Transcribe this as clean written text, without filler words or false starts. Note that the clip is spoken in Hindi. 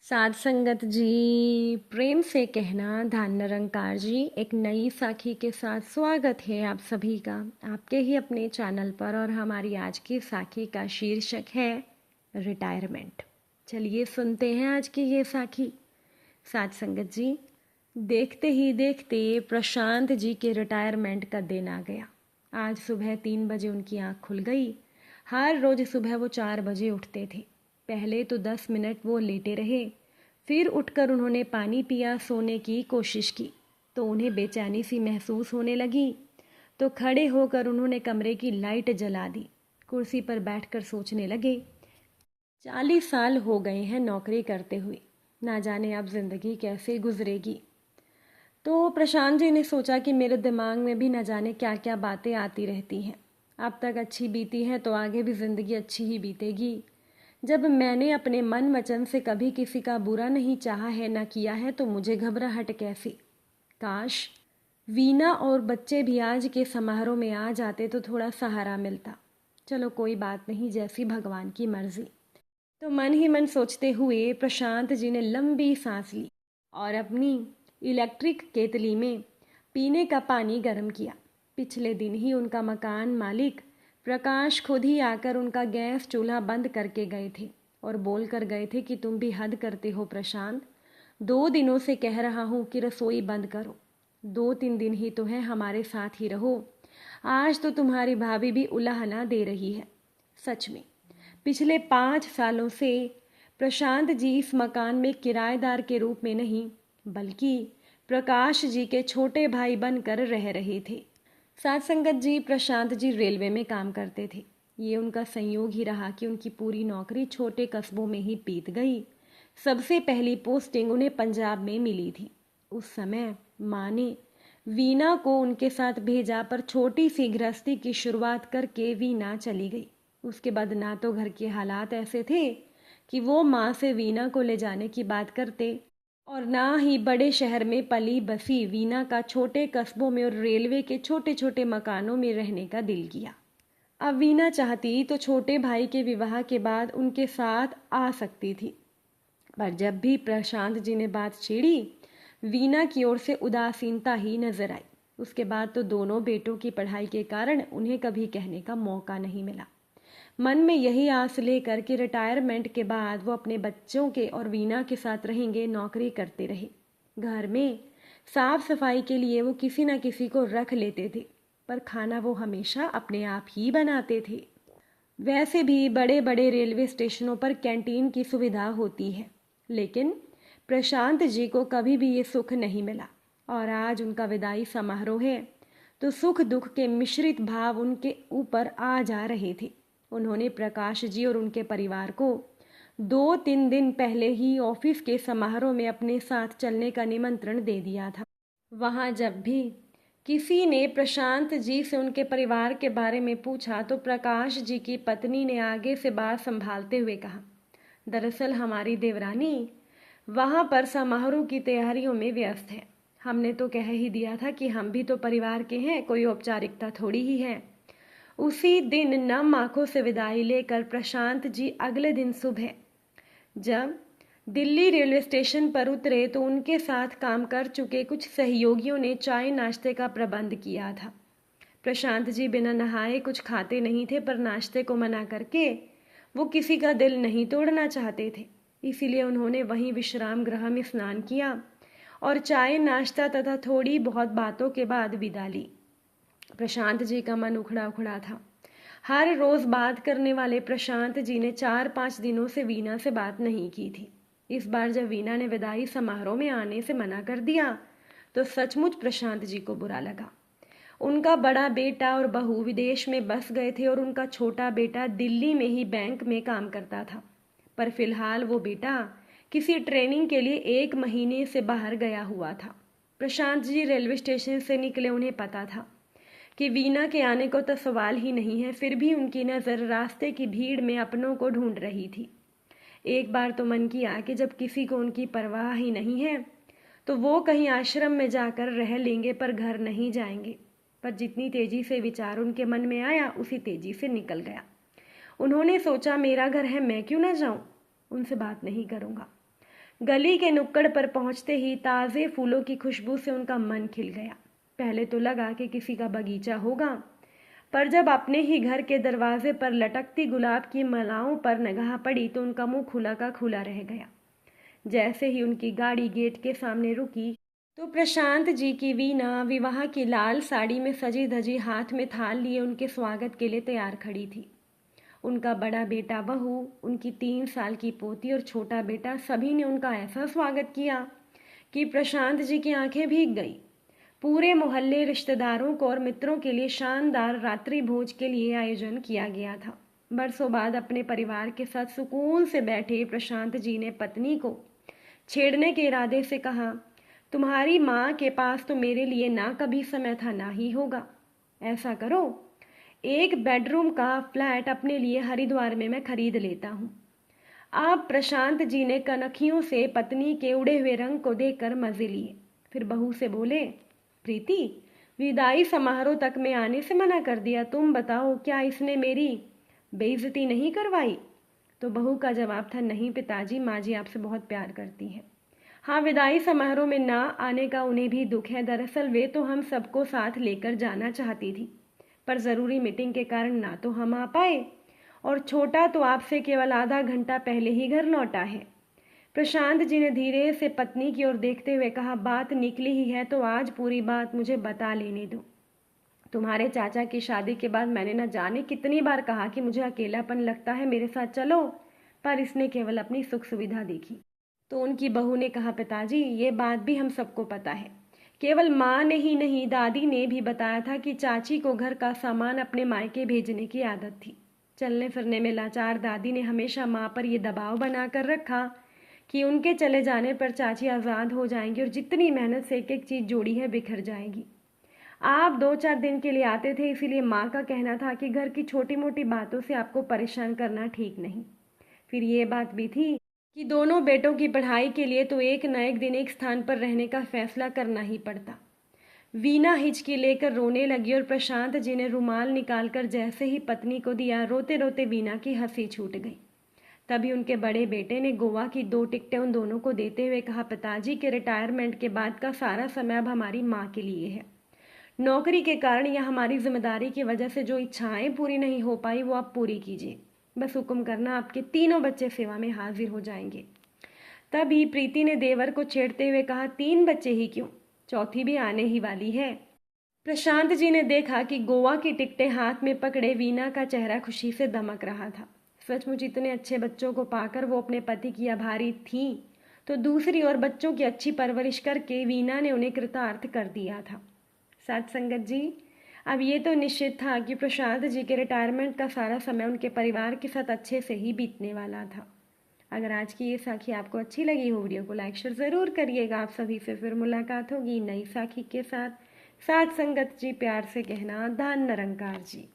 साध संगत जी, प्रेम से कहना धान निरंकार जी, एक नई साखी के साथ स्वागत है आप सभी का आपके ही अपने चैनल पर। और हमारी आज की साखी का शीर्षक है रिटायरमेंट। चलिए सुनते हैं आज की ये साखी। साध संगत जी, देखते ही देखते प्रशांत जी के रिटायरमेंट का दिन आ गया। आज सुबह 3 बजे उनकी आँख खुल गई। हर रोज़ सुबह वो 4 बजे उठते थे। पहले तो 10 मिनट वो लेटे रहे, फिर उठकर उन्होंने पानी पिया, सोने की कोशिश की तो उन्हें बेचैनी सी महसूस होने लगी। तो खड़े होकर उन्होंने कमरे की लाइट जला दी। कुर्सी पर बैठकर सोचने लगे, 40 साल हो गए हैं नौकरी करते हुए, ना जाने अब जिंदगी कैसे गुजरेगी। तो प्रशांत जी ने सोचा कि मेरे दिमाग में भी न जाने क्या क्या बातें आती रहती हैं। अब तक अच्छी बीती है तो आगे भी ज़िंदगी अच्छी ही बीतेगी। जब मैंने अपने मन वचन से कभी किसी का बुरा नहीं चाहा है, ना किया है, तो मुझे घबराहट कैसी। काश वीना और बच्चे भी आज के समारोह में आ जाते तो थोड़ा सहारा मिलता। चलो कोई बात नहीं, जैसी भगवान की मर्जी। तो मन ही मन सोचते हुए प्रशांत जी ने लंबी सांस ली और अपनी इलेक्ट्रिक केतली में पीने का पानी गर्म किया। पिछले दिन ही उनका मकान मालिक प्रकाश खुद ही आकर उनका गैस चूल्हा बंद करके गए थे और बोल कर गए थे कि तुम भी हद करते हो प्रशांत, 2 दिनों से कह रहा हूँ कि रसोई बंद करो। 2-3 दिन ही तो है, हमारे साथ ही रहो। आज तो तुम्हारी भाभी भी उलाहना दे रही है। सच में पिछले 5 सालों से प्रशांत जी इस मकान में किराएदार के रूप में नहीं, बल्कि प्रकाश जी के छोटे भाई बनकर रह रहे थे। साथ संगत जी, प्रशांत जी रेलवे में काम करते थे। ये उनका संयोग ही रहा कि उनकी पूरी नौकरी छोटे कस्बों में ही बीत गई। सबसे पहली पोस्टिंग उन्हें पंजाब में मिली थी। उस समय माँ ने वीना को उनके साथ भेजा, पर छोटी सी गृहस्थी की शुरुआत करके वीना चली गई। उसके बाद ना तो घर के हालात ऐसे थे कि वो माँ से वीना को ले जाने की बात करते, और ना ही बड़े शहर में पली बसी वीना का छोटे कस्बों में और रेलवे के छोटे छोटे मकानों में रहने का दिल किया। अब वीना चाहती तो छोटे भाई के विवाह के बाद उनके साथ आ सकती थी, पर जब भी प्रशांत जी ने बात छेड़ी, वीना की ओर से उदासीनता ही नजर आई। उसके बाद तो दोनों बेटों की पढ़ाई के कारण उन्हें कभी कहने का मौका नहीं मिला। मन में यही आस लेकर कि रिटायरमेंट के बाद वो अपने बच्चों के और वीना के साथ रहेंगे, नौकरी करते रहे। घर में साफ सफाई के लिए वो किसी न किसी को रख लेते थे, पर खाना वो हमेशा अपने आप ही बनाते थे। वैसे भी बड़े बड़े रेलवे स्टेशनों पर कैंटीन की सुविधा होती है, लेकिन प्रशांत जी को कभी भी ये सुख नहीं मिला। और आज उनका विदाई समारोह है, तो सुख दुख के मिश्रित भाव उनके ऊपर आ जा रहे थे। उन्होंने प्रकाश जी और उनके परिवार को 2-3 दिन पहले ही ऑफिस के समारोह में अपने साथ चलने का निमंत्रण दे दिया था। वहाँ जब भी किसी ने प्रशांत जी से उनके परिवार के बारे में पूछा, तो प्रकाश जी की पत्नी ने आगे से बात संभालते हुए कहा, दरअसल हमारी देवरानी वहाँ पर समारोह की तैयारियों में व्यस्त है। हमने तो कह ही दिया था कि हम भी तो परिवार के हैं, कोई औपचारिकता थोड़ी ही है। उसी दिन नम आंखों से विदाई लेकर प्रशांत जी अगले दिन सुबह जब दिल्ली रेलवे स्टेशन पर उतरे, तो उनके साथ काम कर चुके कुछ सहयोगियों ने चाय नाश्ते का प्रबंध किया था। प्रशांत जी बिना नहाए कुछ खाते नहीं थे, पर नाश्ते को मना करके वो किसी का दिल नहीं तोड़ना चाहते थे। इसीलिए उन्होंने वहीं विश्राम गृह में स्नान किया और चाय नाश्ता तथा थोड़ी बहुत बातों के बाद विदा ली। प्रशांत जी का मन उखड़ा उखड़ा था। हर रोज बात करने वाले प्रशांत जी ने 4-5 दिनों से वीना से बात नहीं की थी। इस बार जब वीना ने विदाई समारोह में आने से मना कर दिया, तो सचमुच प्रशांत जी को बुरा लगा। उनका बड़ा बेटा और बहू विदेश में बस गए थे और उनका छोटा बेटा दिल्ली में ही बैंक में काम करता था। पर फिलहाल वो बेटा किसी ट्रेनिंग के लिए 1 महीने से बाहर गया हुआ था। प्रशांत जी रेलवे स्टेशन से निकले, उन्हें पता था कि वीना के आने को तो सवाल ही नहीं है, फिर भी उनकी नज़र रास्ते की भीड़ में अपनों को ढूंढ रही थी। एक बार तो मन किया कि जब किसी को उनकी परवाह ही नहीं है, तो वो कहीं आश्रम में जाकर रह लेंगे, पर घर नहीं जाएंगे। पर जितनी तेजी से विचार उनके मन में आया, उसी तेजी से निकल गया। उन्होंने सोचा, मेरा घर है, मैं क्यों ना जाऊं, उनसे बात नहीं करूंगा। गली के नुक्कड़ पर पहुंचते ही ताज़े फूलों की खुशबू से उनका मन खिल गया। पहले तो लगा कि किसी का बगीचा होगा, पर जब अपने ही घर के दरवाजे पर लटकती गुलाब की मालाओं पर निगाह पड़ी तो उनका मुंह खुला का खुला रह गया। जैसे ही उनकी गाड़ी गेट के सामने रुकी तो प्रशांत जी की वीना विवाह की लाल साड़ी में सजी धजी हाथ में थाल लिए उनके स्वागत के लिए तैयार खड़ी थी। उनका बड़ा बेटा बहू, उनकी 3 साल की पोती और छोटा बेटा, सभी ने उनका ऐसा स्वागत किया कि प्रशांत जी की आंखें भीग गई। पूरे मोहल्ले, रिश्तेदारों को और मित्रों के लिए शानदार रात्रि भोज के लिए आयोजन किया गया था। बरसों बाद अपने परिवार के साथ सुकून से बैठे प्रशांत जी ने पत्नी को छेड़ने के इरादे से कहा, तुम्हारी माँ के पास तो मेरे लिए ना कभी समय था ना ही होगा। ऐसा करो, एक बेडरूम का फ्लैट अपने लिए हरिद्वार में मैं खरीद लेता हूँ। आप प्रशांत जी ने कनखियों से पत्नी के उड़े हुए रंग को देखकर मजे लिए। फिर बहू से बोले, प्रीति, विदाई समारोह तक में आने से मना कर दिया, तुम बताओ क्या इसने मेरी बेइज्जती नहीं करवाई? तो बहू का जवाब था, नहीं पिताजी, माँ जी आपसे बहुत प्यार करती हैं। हाँ, विदाई समारोह में ना आने का उन्हें भी दुख है। दरअसल वे तो हम सबको साथ लेकर जाना चाहती थी, पर ज़रूरी मीटिंग के कारण ना तो हम आ पाए, और छोटा तो आपसे केवल आधा घंटा पहले ही घर लौटा है। प्रशांत जी ने धीरे से पत्नी की ओर देखते हुए कहा, बात निकली ही है तो आज पूरी बात मुझे बता लेने दो। तुम्हारे चाचा की शादी के बाद मैंने न जाने कितनी बार कहा कि मुझे अकेलापन लगता है, मेरे साथ चलो, पर इसने केवल अपनी सुख सुविधा देखी। तो उनकी बहू ने कहा, पिताजी ये बात भी हम सबको पता है, केवल माँ ने ही नहीं, दादी ने भी बताया था कि चाची को घर का सामान अपने मायके भेजने की आदत थी। चलने फिरने में लाचार दादी ने हमेशा माँ पर यह दबाव बनाकर रखा कि उनके चले जाने पर चाची आज़ाद हो जाएंगी और जितनी मेहनत से एक एक चीज़ जोड़ी है बिखर जाएगी। आप 2-4 दिन के लिए आते थे, इसीलिए माँ का कहना था कि घर की छोटी मोटी बातों से आपको परेशान करना ठीक नहीं। फिर ये बात भी थी कि दोनों बेटों की पढ़ाई के लिए तो एक न एक दिन एक स्थान पर रहने का फैसला करना ही पड़ता। वीना हिचकी लेकर रोने लगी और प्रशांत जी ने रुमाल निकालकर जैसे ही पत्नी को दिया, रोते रोते वीना की हंसी छूट गई। तभी उनके बड़े बेटे ने गोवा की 2 टिकटें उन दोनों को देते हुए कहा, पिताजी के रिटायरमेंट के बाद का सारा समय अब हमारी माँ के लिए है। नौकरी के कारण या हमारी जिम्मेदारी की वजह से जो इच्छाएं पूरी नहीं हो पाई वो आप पूरी कीजिए। बस हुक्म करना, आपके तीनों बच्चे सेवा में हाजिर हो जाएंगे। तभी प्रीति ने देवर को छेड़ते हुए कहा, 3 बच्चे ही क्यों, चौथी भी आने ही वाली है। प्रशांत जी ने देखा कि गोवा की टिकटें हाथ में पकड़े वीना का चेहरा खुशी से दमक रहा था। सचमुच इतने अच्छे बच्चों को पाकर वो अपने पति की आभारी थी, तो दूसरी ओर बच्चों की अच्छी परवरिश करके वीना ने उन्हें कृतार्थ कर दिया था। साथ संगत जी, अब ये तो निश्चित था कि प्रशांत जी के रिटायरमेंट का सारा समय उनके परिवार के साथ अच्छे से ही बीतने वाला था। अगर आज की ये साखी आपको अच्छी लगी हो, वीडियो को लाइक शेयर ज़रूर करिएगा। आप सभी से फिर मुलाकात होगी नई साखी के साथ। साथ संगत जी, प्यार से कहना, धन निरंकार जी।